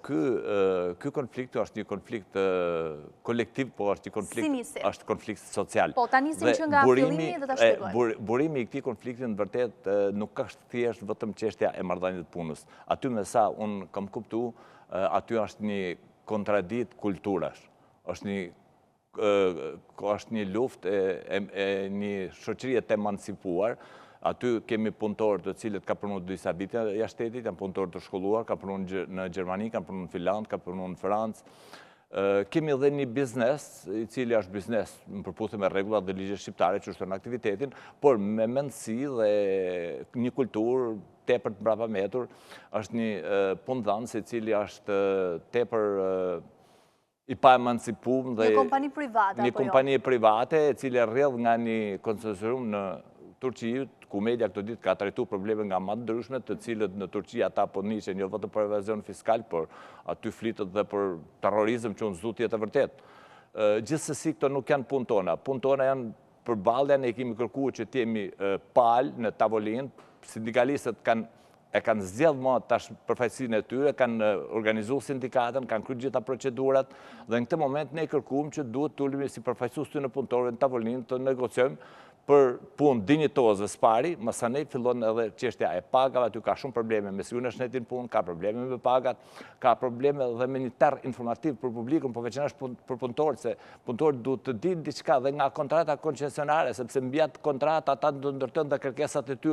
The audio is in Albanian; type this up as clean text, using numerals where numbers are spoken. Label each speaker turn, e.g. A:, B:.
A: ky konflikt është një konflikt kolektiv, po është një konflikt, është konflikt social.
B: Po, ta nisim që nga fillimi dhe ta shpjegojmë.
A: Burimi i këtij konflikti në vërtet nuk është thjesht vetëm çështja e marrëdhënieve të punës. Aty me sa unë kam kuptuar, aty është një kontradikt kulturash. Është një luftë e një shoqërie të emancipuar. Aty kemi punëtorë të cilët ka punuar disa vite jashtë shtetit, janë punëtorë të shkolluar, ka punuar në Gjermani, ka punuar në Finland, ka punuar në Francë. Kemi edhe një biznes, i cili është biznes në përputhje me rregullat dhe ligjet shqiptare që ushtron aktivitetin, por me mendësi dhe një kulturë tepër të mbrapambetur, është një punëdhënës i cili është tepër i pa emancipuar dhe
B: një kompani private apo jo?
A: Një kompani private e cila rrjedh nga një koncesionar në Turqi, ku media këto ditë ka trajtuar probleme nga më të ndryshme, të cilët në Turqi ata po niqen jo vetëm për evazion fiskal, por aty flitet dhe për terrorizëm që unë s'du të jetë e vërtetë. Gjithsesi këto nuk janë punë tona. Punë tona janë përballja, ne kemi kërkuar që të jemi palë në tavolinë, sindikalistët kanë zgjedhur më tash përfaqësinë e tyre, kanë organizuar sindikatën, kanë kryer gjitha procedurat dhe në këtë moment ne kërkuam që duhet të ulemi si përfaqësues të punëtorëve në tavolinë të negociojmë për punë dinjitoze spari, mësa ne fillon edhe çështja e pagave, aty ka shumë probleme me sigurinë e shtetit punë, ka probleme me pagat, ka probleme edhe me një terr informativ për publikun, por veçanërisht për punëtorët, se punëtorët duhet të dinë diçka dhe nga kontrata koncesionare, sepse mbi atë kontratë ata do ndërtojnë dhe kërkesat e tyre.